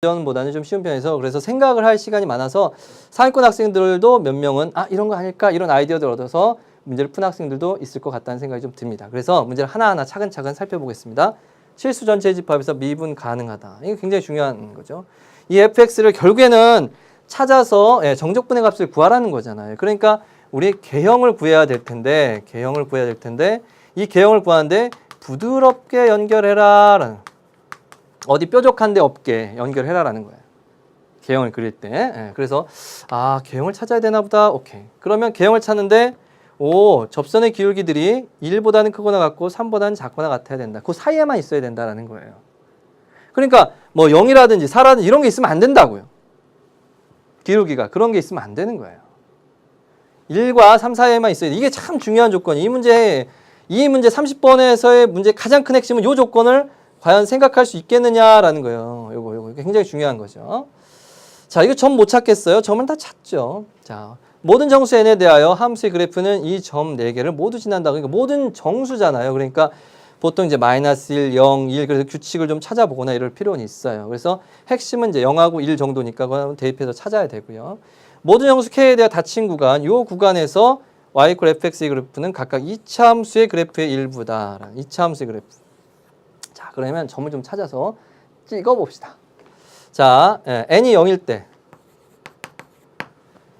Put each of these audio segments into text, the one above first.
전보다는 좀 쉬운 편에서 그래서 생각을 할 시간이 많아서 상위권 학생들도 몇 명은 이런 거 아닐까 이런 아이디어를 얻어서 문제를 푼 학생들도 있을 것 같다는 생각이 좀 듭니다. 그래서 문제를 하나하나 차근차근 살펴보겠습니다. 실수 전체 집합에서 미분 가능하다. 이게 굉장히 중요한 거죠. 이 fx를 결국에는 찾아서 정적분의 값을 구하라는 거잖아요. 그러니까 우리 개형을 구해야 될 텐데 이 개형을 구하는데 부드럽게 연결해라 라는 어디 뾰족한 데 없게 연결해라라는 거예요. 개형을 그릴 때. 그래서 개형을 찾아야 되나 보다. 오케이. 그러면 개형을 찾는데 접선의 기울기들이 1보다는 크거나 같고 3보다는 작거나 같아야 된다. 그 사이에만 있어야 된다라는 거예요. 그러니까 뭐 0이라든지 4라든지 이런 게 있으면 안 된다고요. 기울기가 그런 게 있으면 안 되는 거예요. 1과 3 사이에만 있어야 돼. 이게 참 중요한 조건이 이 문제 30번에서의 문제 가장 큰 핵심은 이 조건을 과연 생각할 수 있겠느냐라는 거예요. 요거 굉장히 중요한 거죠. 자, 이거 점 못 찾겠어요? 점은 다 찾죠. 자, 모든 정수 n에 대하여 함수의 그래프는 이 점 4개를 모두 지난다. 그러니까 모든 정수잖아요. 그러니까 보통 이제 마이너스 1, 0, 1 그래서 규칙을 좀 찾아보거나 이럴 필요는 있어요. 그래서 핵심은 이제 0하고 1 정도니까 그걸 대입해서 찾아야 되고요. 모든 정수 k에 대한 닫힌 구간, 이 구간에서 y = fx의 그래프는 각각 2차 함수의 그래프의 일부다. 2차 함수의 그래프. 자, 그러면 점을 좀 찾아서 찍어봅시다. 자, n이 0일 때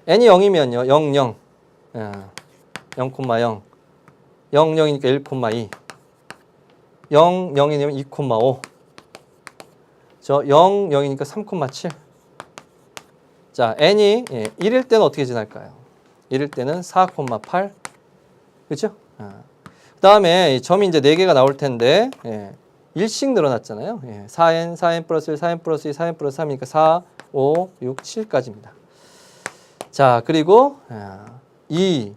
n이 0이면요. 0, 0, 0, 0, 0이니까 1,2 0, 0이면 2,5 저 0, 0이니까 3,7 자, n이 1일 때는 어떻게 지날까요? 1일 때는 4,8 그렇죠? 그 다음에 점이 이제 4개가 나올 텐데 1씩 늘어났잖아요. 4n, 4n 플러스 1, 4n 플러스 2, 4n 플러스 3이니까 4, 5, 6, 7까지입니다. 자, 그리고 2,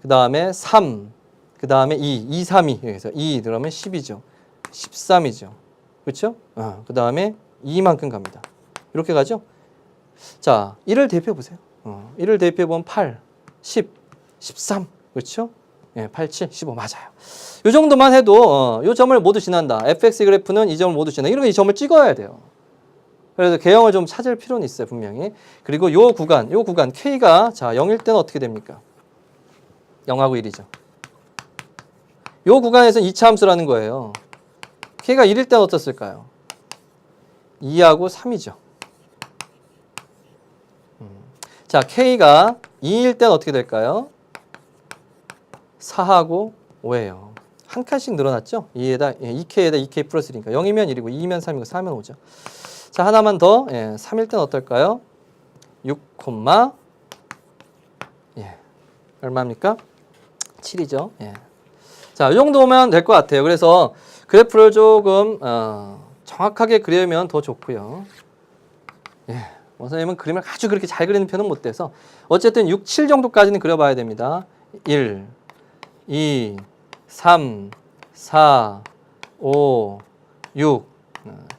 그 다음에 3, 그 다음에 2, 3이 여기서 2 들어가면 10이죠. 13이죠. 그렇죠? 그 다음에 2만큼 갑니다. 이렇게 가죠? 자, 1을 대입해 보세요. 1을 대입해 보면 8, 10, 13, 그렇죠? 8, 7, 15 맞아요. 이 정도만 해도 이 점을 모두 지난다. fx 그래프는 이 점을 모두 지난다. 이러면 이 점을 찍어야 돼요. 그래서 개형을 좀 찾을 필요는 있어요, 분명히. 그리고 요 구간 k가 자 0일 때는 어떻게 됩니까? 0하고 1이죠. 요 구간에서는 2차 함수라는 거예요. k가 1일 때는 어떻을까요? 2하고 3이죠. 자, k가 2일 때는 어떻게 될까요? 4하고 5예요. 한 칸씩 늘어났죠? 2k에다 2k 플러스 1이니까 0이면 1이고 2면 3이고 4면 5죠. 자, 하나만 더. 3일 때는 어떨까요? 6, 얼마입니까? 7이죠. 자, 이 정도면 될 것 같아요. 그래서 그래프를 조금 정확하게 그리면 더 좋고요. 선생님은 그림을 아주 그렇게 잘 그리는 편은 못 돼서 어쨌든 6, 7 정도까지는 그려봐야 됩니다. 1, 2, 3, 4, 5, 6,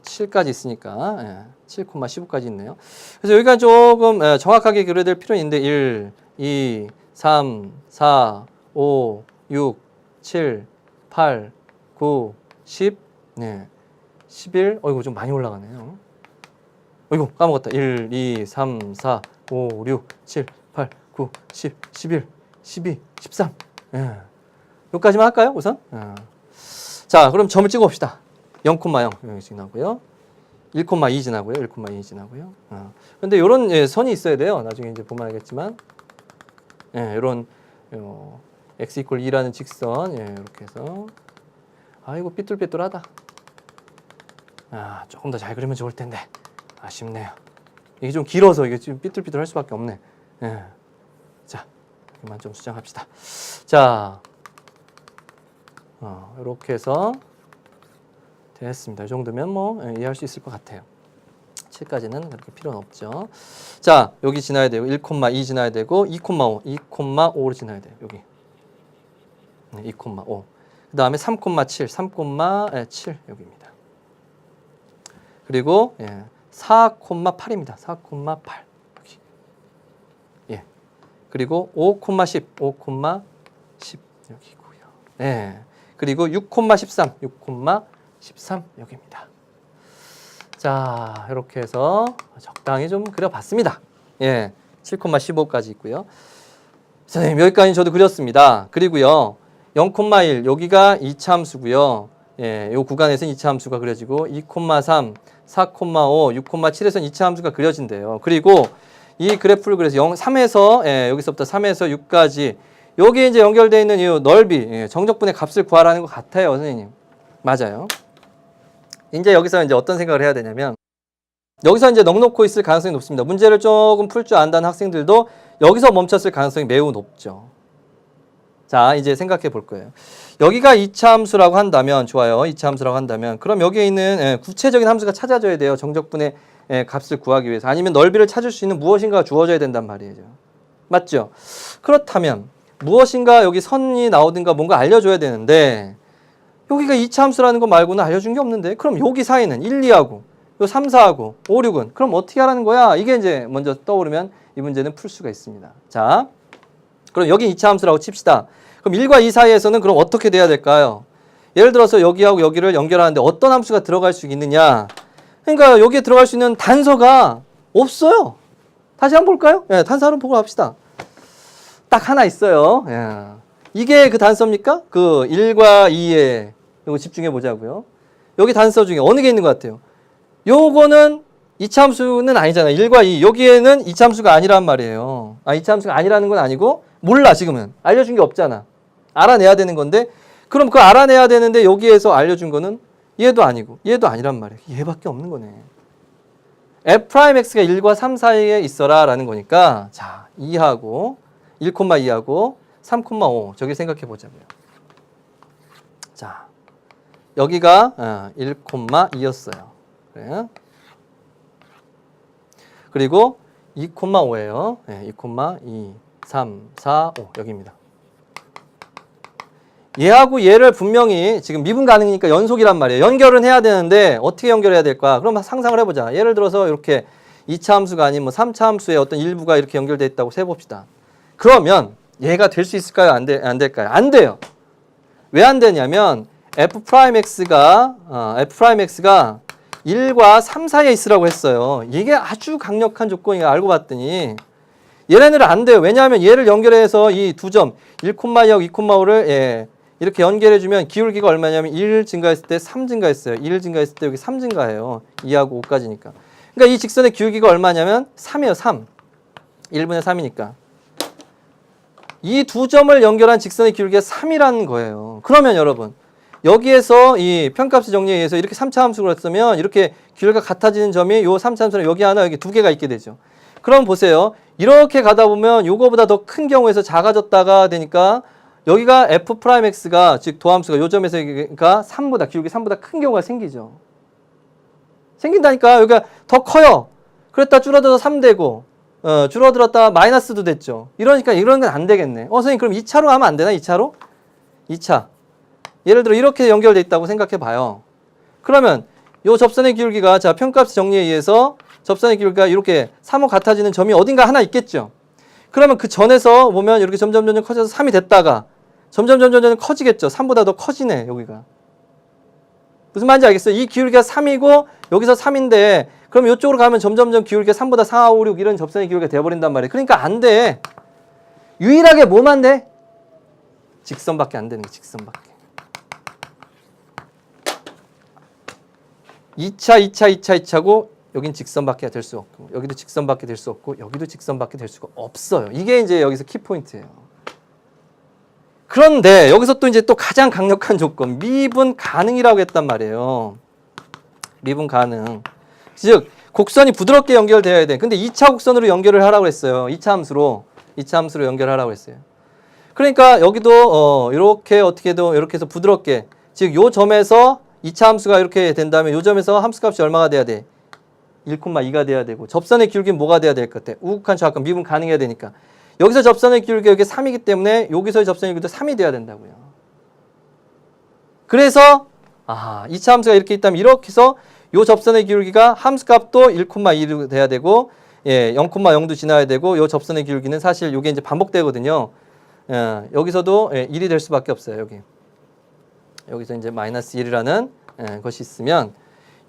7까지 있으니까 7, 15까지 있네요. 그래서 여기가 조금 정확하게 그려야 될 필요는 있는데 1, 2, 3, 4, 5, 6, 7, 8, 9, 10, 11, 이거 좀 많이 올라가네요. 이거 까먹었다. 1, 2, 3, 4, 5, 6, 7, 8, 9, 10, 11, 12, 13. 여기까지만 할까요, 우선? 자, 그럼 점을 찍어 봅시다. 0,0 여기 지나고요. 1,2 지나고요. 1,2 지나고요. 근데 이런 선이 있어야 돼요. 나중에 이제 보면 알겠지만. 이런 x = 2라는 직선 이렇게 해서 아이고 삐뚤빼뚤하다. 조금 더 잘 그리면 좋을 텐데. 아쉽네요. 이게 좀 길어서 이게 지금 삐뚤삐뚤 할 수밖에 없네. 자, 여기만 좀 수정합시다. 자, 이렇게 해서 됐습니다. 이 정도면 뭐 이해할 수 있을 것 같아요. 7까지는 그렇게 필요는 없죠. 자, 여기 지나야 되고 1,2 지나야 되고 2,5, 2,5로 지나야 돼요. 여기 2,5. 그 다음에 3,7, 3,7 여기입니다. 그리고 4,8입니다. 4,8 여기. 그리고 5,10, 5,10 여기고요. 그리고 6,13, 6,13 여기입니다. 자. 자, 이렇게 해서 적당히 좀 그려봤습니다. 예, 7,15까지 있고요. 선생님, 여기까지 저도 그렸습니다. 그리고요, 0,1 여기가 2차 함수고요. 예, 요 구간에서는 2차 함수가 그려지고 2,3, 4,5, 6,7에서는 2차 함수가 그려진대요. 그리고 이 그래프를 그래서 3에서 예, 여기서부터 3에서 6까지 여기 이제 연결되어 있는 이 넓이, 예, 정적분의 값을 구하라는 것 같아요, 선생님. 맞아요. 이제 여기서 이제 어떤 생각을 해야 되냐면 여기서 이제 넋놓고 있을 가능성이 높습니다. 문제를 조금 풀 줄 안다는 학생들도 여기서 멈췄을 가능성이 매우 높죠. 자, 이제 생각해 볼 거예요. 여기가 2차 함수라고 한다면, 좋아요. 2차 함수라고 한다면, 그럼 여기에 있는 구체적인 함수가 찾아져야 돼요. 정적분의 값을 구하기 위해서. 아니면 넓이를 찾을 수 있는 무엇인가가 주어져야 된단 말이에요. 맞죠? 그렇다면 무엇인가 여기 선이 나오든가 뭔가 알려줘야 되는데 여기가 2차 함수라는 거 말고는 알려준 게 없는데 그럼 여기 사이는 1, 2하고 요 3, 4하고 5, 6은 그럼 어떻게 하라는 거야? 이게 이제 먼저 떠오르면 이 문제는 풀 수가 있습니다. 자, 그럼 여기 2차 함수라고 칩시다. 그럼 1과 2 사이에서는 그럼 어떻게 돼야 될까요? 예를 들어서 여기하고 여기를 연결하는데 어떤 함수가 들어갈 수 있느냐? 그러니까 여기에 들어갈 수 있는 단서가 없어요. 다시 한번 볼까요? 예, 단서 한번 보고 합시다. 딱 하나 있어요. 예. 이게 그 단서입니까? 그 1과 2에 이거 집중해 보자고요. 여기 단서 중에 어느 게 있는 것 같아요? 요거는 2차 함수는 아니잖아요. 1과 2. 여기에는 2차 함수가 아니란 말이에요. 2차 함수가 아니라는 건 아니고 몰라 지금은. 알려준 게 없잖아. 알아내야 되는 건데 그럼 그거 알아내야 되는데 여기에서 알려준 거는 얘도 아니고 얘도 아니란 말이에요. 얘밖에 없는 거네. f'x가 1과 3 사이에 있어라 라는 거니까 자 2하고 1,2하고 3,5 저기 생각해 보자고요. 자 여기가 1,2였어요. 그래. 그리고 2,5예요. 네, 2,2, 3, 4, 5 여기입니다. 얘하고 얘를 분명히 지금 미분 가능이니까 연속이란 말이에요. 연결은 해야 되는데 어떻게 연결해야 될까? 그럼 상상을 해보자. 예를 들어서 이렇게 2차 함수가 아닌 뭐 3차 함수의 어떤 일부가 이렇게 연결되어 있다고 세봅시다. 그러면 얘가 될 수 있을까요? 안 될까요? 안 돼요. 왜 안 되냐면 f'x가 1과 3 사이에 있으라고 했어요. 이게 아주 강력한 조건이에요. 알고 봤더니 얘네들은 안 돼요. 왜냐하면 얘를 연결해서 이 두 점 1,2하고 2,5를 예, 이렇게 연결해주면 기울기가 얼마냐면 1 증가했을 때 3 증가했어요. 1 증가했을 때 여기 3 증가해요. 2하고 5까지니까. 그러니까 이 직선의 기울기가 얼마냐면 3이에요. 3. 1분의 3이니까. 이 두 점을 연결한 직선의 기울기가 3이라는 거예요. 그러면 여러분 여기에서 이 편값의 정리에 의해서 이렇게 3차 함수를 했으면 이렇게 기울기가 같아지는 점이 요 3차 함수는 여기 하나 여기 두 개가 있게 되죠. 그럼 보세요. 이렇게 가다 보면 요거보다 더 큰 경우에서 작아졌다가 되니까 여기가 f'x가 즉 도함수가 요 점에서 그러니까 3보다 기울기 3보다 큰 경우가 생기죠. 생긴다니까. 여기가 더 커요. 그랬다 줄어들어서 3 되고 줄어들었다 마이너스도 됐죠. 이러니까 이런 건 안 되겠네. 선생님 그럼 2차로 하면 안 되나? 2차로? 2차. 예를 들어 이렇게 연결돼 있다고 생각해 봐요. 그러면 요 접선의 기울기가 자 편값 정리에 의해서 접선의 기울기가 이렇게 3호 같아지는 점이 어딘가 하나 있겠죠. 그러면 그 전에서 보면 이렇게 점점 커져서 3이 됐다가 점점 커지겠죠. 3보다 더 커지네 여기가. 무슨 말인지 알겠어요? 이 기울기가 3이고 여기서 3인데 그럼 이쪽으로 가면 점점 기울기가 3보다 4, 5, 6 이런 접선의 기울기가 되어버린단 말이에요. 그러니까 안 돼. 유일하게 뭐만 돼? 직선밖에 안 되는 게 직선밖에. 2차고 여긴 직선밖에 될 수 없고 여기도 직선밖에 될 수 없고 여기도 직선밖에 될 수가 없어요. 이게 이제 여기서 키포인트예요. 그런데 여기서 또 이제 또 가장 강력한 조건 미분 가능이라고 했단 말이에요. 미분 가능. 즉 곡선이 부드럽게 연결되어야 돼. 근데 2차 곡선으로 연결을 하라고 했어요. 2차 함수로 연결하라고 했어요. 그러니까 여기도 이렇게 어떻게든 이렇게 해서 부드럽게 즉 요 점에서 2차 함수가 이렇게 된다면 요 점에서 함수값이 얼마가 돼야 돼? 1,2가 돼야 되고 접선의 기울기는 뭐가 돼야 될 것 같아? 우극한 좌극 미분 가능해야 되니까 여기서 접선의 기울기가 여기 3이기 때문에 여기서의 접선의 기울기도 3이 돼야 된다고요. 그래서 2차 함수가 이렇게 있다면 이렇게 해서 요 접선의 기울기가 함수값도 1,2로 돼야 되고 0,0도 지나야 되고 요 접선의 기울기는 사실 요게 이제 반복되거든요. 여기서도 1이 될 수밖에 없어요. 여기서 이제 마이너스 1이라는 것이 있으면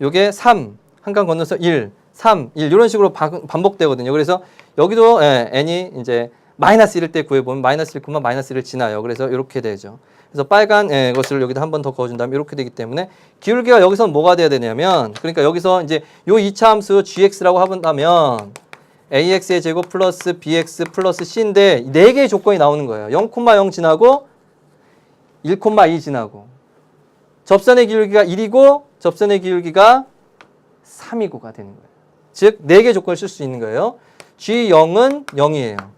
요게 3 한 칸 건너서 1, 3, 1 이런 식으로 반복되거든요. 그래서 여기도 n이 이제 마이너스 1일 때 구해보면 마이너스 1, 마이너스 1을 지나요. 그래서 이렇게 되죠. 그래서 빨간 것을 여기다 한 번 더 그어준 다음에 이렇게 되기 때문에 기울기가 여기서는 뭐가 돼야 되냐면 그러니까 여기서 이제 요 2차 함수 gx라고 한다면 ax의 제곱 플러스 bx 플러스 c인데 4개의 조건이 나오는 거예요. 0,0 지나고 1,2 지나고 접선의 기울기가 1이고 접선의 기울기가 3이고가 되는 거예요. 즉 4개의 조건을 쓸 수 있는 거예요. G0은 0이에요.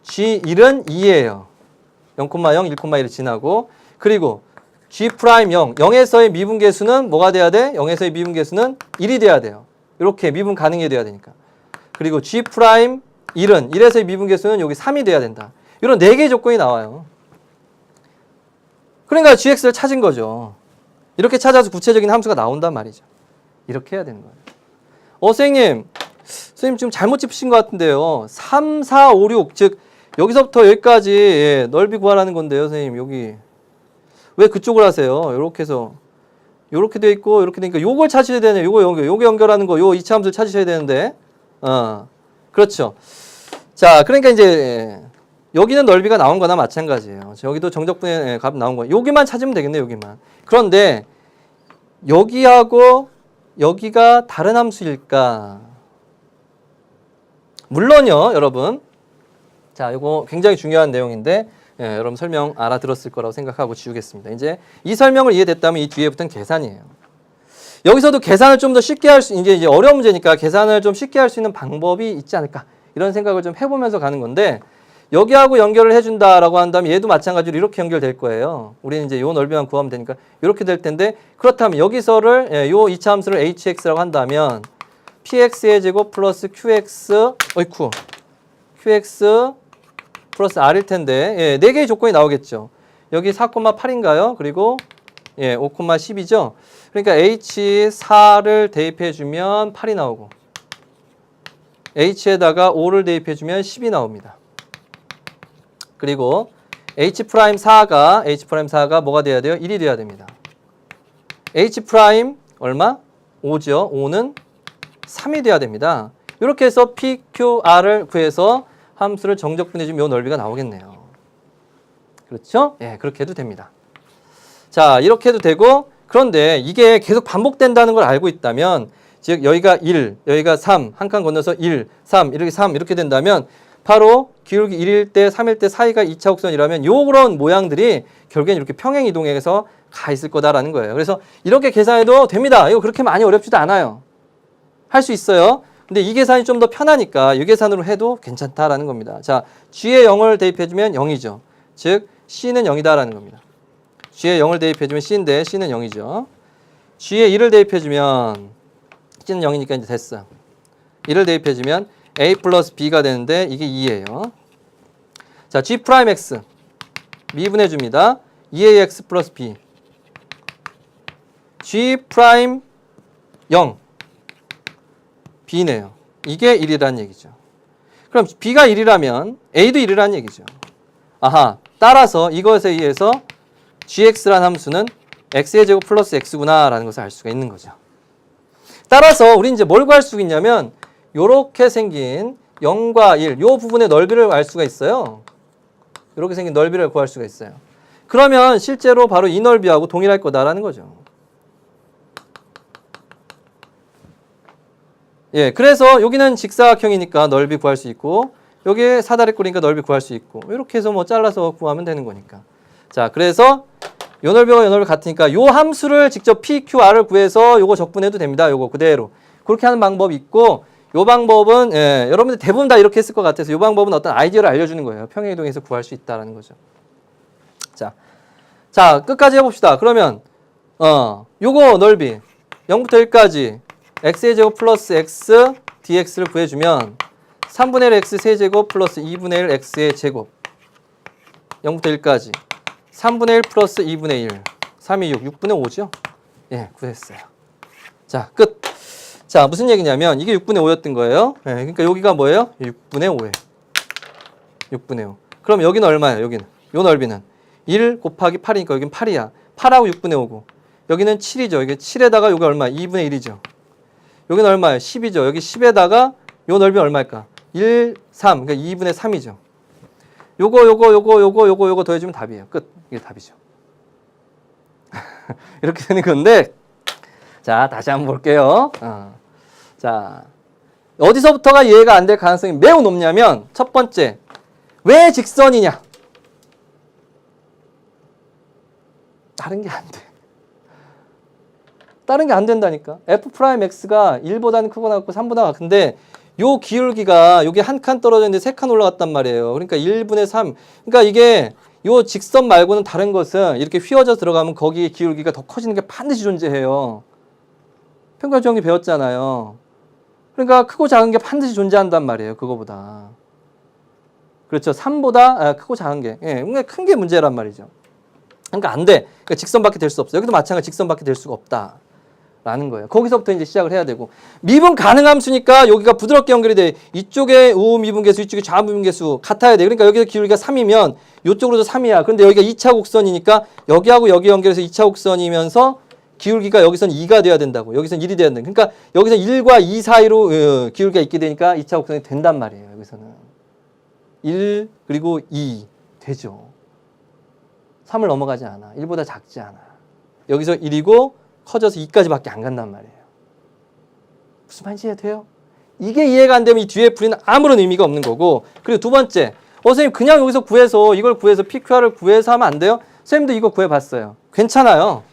G1은 2예요. 0,0, 1,1을 지나고 그리고 G'0, 0에서의 미분계수는 뭐가 돼야 돼? 0에서의 미분계수는 1이 돼야 돼요. 이렇게 미분 가능해 돼야 되니까. 그리고 G'1은 1에서의 미분계수는 여기 3이 돼야 된다. 이런 4개의 조건이 나와요. 그러니까 gx를 찾은 거죠. 이렇게 찾아서 구체적인 함수가 나온단 말이죠. 이렇게 해야 되는 거예요. 선생님 지금 잘못 짚으신 것 같은데요. 3, 4, 5, 6, 즉 여기서부터 여기까지 넓이 구하라는 건데요. 선생님 여기 왜 그쪽을 하세요? 이렇게 해서 이렇게 돼 있고 이렇게 되니까 요걸 찾으셔야 되네요. 요거 연결하는 거, 요 2차 함수를 찾으셔야 되는데 그렇죠. 자, 그러니까 이제 여기는 넓이가 나온 거나 마찬가지예요. 여기도 정적분의 값 나온 거. 여기만 찾으면 되겠네요. 여기만. 그런데 여기하고 여기가 다른 함수일까? 물론요, 여러분. 자, 이거 굉장히 중요한 내용인데 여러분 설명 알아들었을 거라고 생각하고 지우겠습니다. 이제 이 설명을 이해됐다면 이 뒤에부터는 계산이에요. 여기서도 계산을 좀 더 쉽게 할 수, 이제 어려운 문제니까 계산을 좀 쉽게 할 수 있는 방법이 있지 않을까? 이런 생각을 좀 해보면서 가는 건데 여기하고 연결을 해준다라고 한다면 얘도 마찬가지로 이렇게 연결될 거예요. 우리는 이제 요 넓이만 구하면 되니까 이렇게 될 텐데 그렇다면 여기서를 요 2차 함수를 hx라고 한다면 px의 제곱 플러스 qx 플러스 r일 텐데 4개의 조건이 나오겠죠. 여기 4,8인가요? 그리고 5,10이죠. 그러니까 h4를 대입해주면 8이 나오고 h에다가 5를 대입해주면 10이 나옵니다. 그리고 h'4가 뭐가 돼야 돼요? 1이 돼야 됩니다. h' 얼마? 5죠. 5는 3이 돼야 됩니다. 이렇게 해서 PQR을 구해서 함수를 정적분해주면 이 넓이가 나오겠네요. 그렇죠? 예, 그렇게 해도 됩니다. 자, 이렇게 해도 되고 그런데 이게 계속 반복된다는 걸 알고 있다면 즉 여기가 1, 여기가 3, 한 칸 건너서 1, 3, 이렇게 3 이렇게 된다면 바로 기울기 1일 때, 3일 때 사이가 2차 곡선이라면 요런 모양들이 결국엔 이렇게 평행 이동해서 가 있을 거다라는 거예요. 그래서 이렇게 계산해도 됩니다. 이거 그렇게 많이 어렵지도 않아요. 할 수 있어요. 근데 이 계산이 좀 더 편하니까 이 계산으로 해도 괜찮다라는 겁니다. 자, G에 0을 대입해주면 0이죠. 즉 C는 0이다라는 겁니다. G에 0을 대입해주면 C인데 C는 0이죠. G에 1을 대입해주면 C는 0이니까 이제 됐어. 1을 대입해주면 A 플러스 B가 되는데 이게 2예요. 자, G'X 미분해줍니다. 2AX 플러스 B G' 0 B네요. 이게 1이라는 얘기죠. 그럼 B가 1이라면 A도 1이라는 얘기죠. 아하, 따라서 이것에 의해서 gx라는 함수는 x의 제곱 플러스 x구나 라는 것을 알 수가 있는 거죠. 따라서 우리 이제 뭘 구할 수 있냐면 요렇게 생긴 0과 1, 요 부분의 넓이를 알 수가 있어요. 이렇게 생긴 넓이를 구할 수가 있어요. 그러면 실제로 바로 이 넓이하고 동일할 거다라는 거죠. 예, 그래서 여기는 직사각형이니까 넓이 구할 수 있고 여기 사다리꼴이니까 넓이 구할 수 있고 이렇게 해서 뭐 잘라서 구하면 되는 거니까. 자, 그래서 요 넓이와 요 넓이 같으니까 요 함수를 직접 PQR을 구해서 요거 적분해도 됩니다. 요거 그대로. 그렇게 하는 방법이 있고 요 방법은 여러분들 대부분 다 이렇게 했을 것 같아서 요 방법은 어떤 아이디어를 알려주는 거예요. 평행이동에서 구할 수 있다라는 거죠. 자, 끝까지 해봅시다. 그러면 요거 넓이 0부터 1까지 x의 제곱 플러스 x dx를 구해주면 3분의 1 x 세제곱 플러스 2분의 1 x의 제곱 0부터 1까지 3분의 1 플러스 2분의 1 3이 6분의 5죠? 예, 구했어요. 자, 끝. 자, 무슨 얘기냐면 이게 6분의 5였던 거예요. 예, 그러니까 여기가 뭐예요? 6분의 5예요. 6분의 5. 그럼 여기는 얼마예요? 여기는. 요 넓이는 1 곱하기 8이니까 여기는 8이야. 8하고 6분의 5고 여기는 7이죠. 이게 7에다가 여기 얼마? 2분의 1이죠. 여기는 얼마예요? 10이죠. 여기 10에다가 요 넓이 얼마일까? 1, 3. 그러니까 2분의 3이죠. 요거 더해주면 답이에요. 끝. 이게 답이죠. 이렇게 되는 건데, 자, 다시 한번 볼게요. 자, 어디서부터가 이해가 안 될 가능성이 매우 높냐면, 첫 번째, 왜 직선이냐? 다른 게 안 돼. 다른 게 안 된다니까. F'X가 1보다는 크거나 같고 3보다 같은데 요 기울기가 여기 한 칸 떨어졌는데 3칸 올라갔단 말이에요. 그러니까 1분의 3. 그러니까 이게 요 직선 말고는 다른 것은 이렇게 휘어져 들어가면 거기에 기울기가 더 커지는 게 반드시 존재해요. 평가정리 배웠잖아요. 그러니까 크고 작은 게 반드시 존재한단 말이에요. 그거보다. 그렇죠. 3보다 크고 작은 게. 예, 그러니까 큰 게 문제란 말이죠. 그러니까 안 돼. 그러니까 직선밖에 될 수 없어. 여기도 마찬가지 직선밖에 될 수가 없다. 라는 거예요. 거기서부터 이제 시작을 해야 되고. 미분 가능함수니까 여기가 부드럽게 연결이 돼. 이쪽에 우미분계수, 이쪽에 좌미분계수 같아야 돼. 그러니까 여기서 기울기가 3이면 이쪽으로도 3이야. 그런데 여기가 2차 곡선이니까 여기하고 여기 연결해서 2차 곡선이면서 기울기가 여기선 2가 돼야 된다고. 여기선 1이 돼야 된다. 그러니까 여기서 1과 2 사이로 기울기가 있게 되니까 2차 곡선이 된단 말이에요. 여기서는. 1 그리고 2 되죠. 3을 넘어가지 않아. 1보다 작지 않아. 여기서 1이고 커져서 2까지밖에 안 간단 말이에요. 무슨 말인지 이해돼요? 이게 이해가 안 되면 이 뒤에 풀이는 아무런 의미가 없는 거고. 그리고 두 번째, 선생님 그냥 여기서 구해서 이걸 구해서 PQR을 구해서 하면 안 돼요? 선생님도 이거 구해봤어요. 괜찮아요.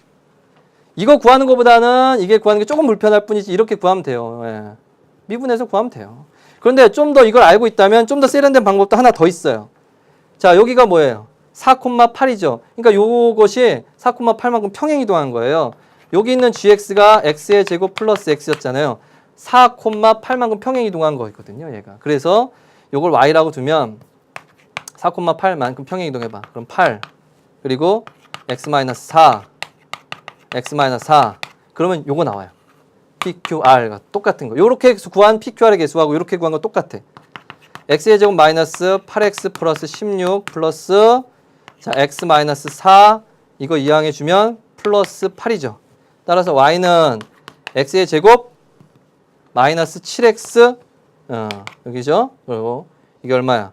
이거 구하는 것보다는 이게 구하는 게 조금 불편할 뿐이지 이렇게 구하면 돼요. 예. 미분해서 구하면 돼요. 그런데 좀 더 이걸 알고 있다면 좀 더 세련된 방법도 하나 더 있어요. 자, 여기가 뭐예요? 4,8이죠. 그러니까 요것이 4,8만큼 평행이동한 거예요. 여기 있는 gx가 x의 제곱 플러스 x였잖아요. 4,8만큼 평행이동한 거거든요. 얘가. 그래서 요걸 y라고 두면 4,8만큼 평행이동해봐. 그럼 8 그리고 x-4 x-4 그러면 요거 나와요. PQR가 똑같은 거. 요렇게 구한 PQR의 개수하고 요렇게 구한 거 똑같아. x의 제곱 마이너스 8x 플러스 16 플러스 자 x-4 이거 이항해 주면 플러스 8이죠. 따라서 y는 x의 제곱 마이너스 7x 여기죠. 그리고 이게 얼마야?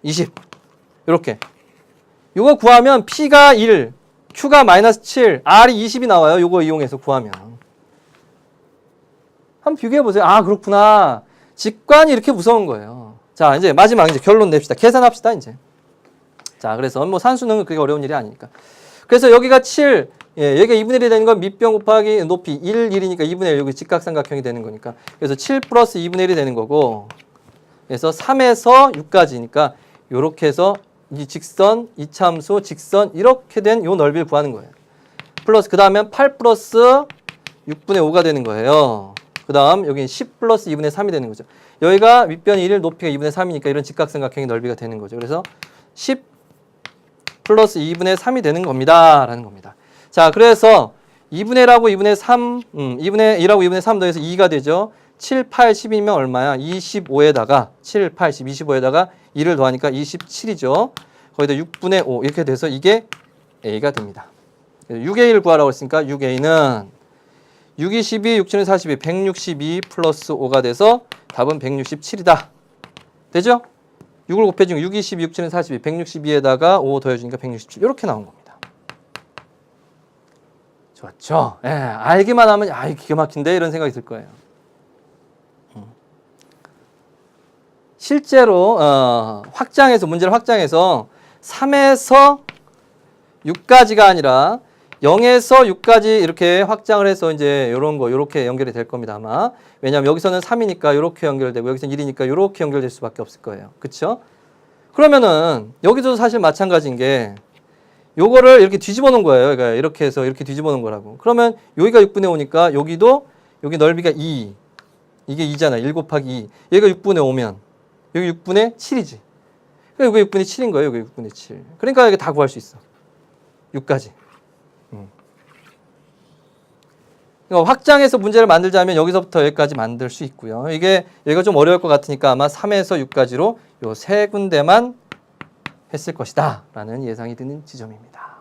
20 이렇게 요거 구하면 p가 1 q가 마이너스 7 r이 20이 나와요. 요거 이용해서 구하면 한번 비교해 보세요. 아 그렇구나. 직관이 이렇게 무서운 거예요. 자 이제 마지막 이제 결론 냅시다. 계산합시다 이제. 자 그래서 뭐 산수는 그게 어려운 일이 아니니까. 그래서 여기가 7 예, 여기가 2분의 1이 되는 건 밑변 곱하기 높이 1, 1이니까 2분의 1 여기 직각삼각형이 되는 거니까. 그래서 7 플러스 2분의 1이 되는 거고. 그래서 3에서 6까지니까 요렇게 해서 이 직선, 이차함수, 직선 이렇게 된 요 넓이를 구하는 거예요. 플러스 그 다음에 8 플러스 6분의 5가 되는 거예요. 그 다음 여기는 10 플러스 2분의 3이 되는 거죠. 여기가 밑변이 1, 높이가 2분의 3이니까 이런 직각삼각형의 넓이가 되는 거죠. 그래서 10 플러스 2분의 3이 되는 겁니다. 라는 겁니다. 자, 그래서 2분의 1하고 2분의 3, 2분의 1하고 2분의 3 더해서 2가 되죠. 7, 8, 10이면 얼마야? 25에다가 7, 8, 10, 25에다가 2를 더하니까 27이죠. 거기다 6분의 5 이렇게 돼서 이게 A가 됩니다. 6의 1 구하라고 했으니까 6A는 6, 22, 6, 7, 42, 162 플러스 5가 돼서 답은 167이다. 되죠? 6을 곱해주면 6, 22, 6, 7, 42, 162에다가 5 더해주니까 167 이렇게 나온 겁니다. 좋죠? 예, 알기만 하면 아 기가 막힌데 이런 생각이 들 거예요. 실제로 확장해서 문제를 확장해서 3에서 6까지가 아니라 0에서 6까지 이렇게 확장을 해서 이제 요런 거 요렇게 연결이 될 겁니다 아마. 왜냐하면 여기서는 3이니까 요렇게 연결되고 여기서는 1이니까 요렇게 연결될 수밖에 없을 거예요. 그쵸? 그러면은 여기도 사실 마찬가지인 게 요거를 이렇게 뒤집어 놓은 거예요. 그러니까 이렇게 해서 이렇게 뒤집어 놓은 거라고. 그러면 여기가 6분의 5니까 여기도 여기 넓이가 2 이게 2잖아. 1 곱하기 2 여기가 6분의 5면 여기 6분의 7이지. 그러니까 여기 6분의 7인 거예요. 여기 6분의 7. 그러니까 이게 다 구할 수 있어. 6까지. 그러니까 확장해서 문제를 만들자면 여기서부터 여기까지 만들 수 있고요. 이게 여기가 좀 어려울 것 같으니까 아마 3에서 6까지로 요 세 군데만 했을 것이다 라는 예상이 드는 지점입니다.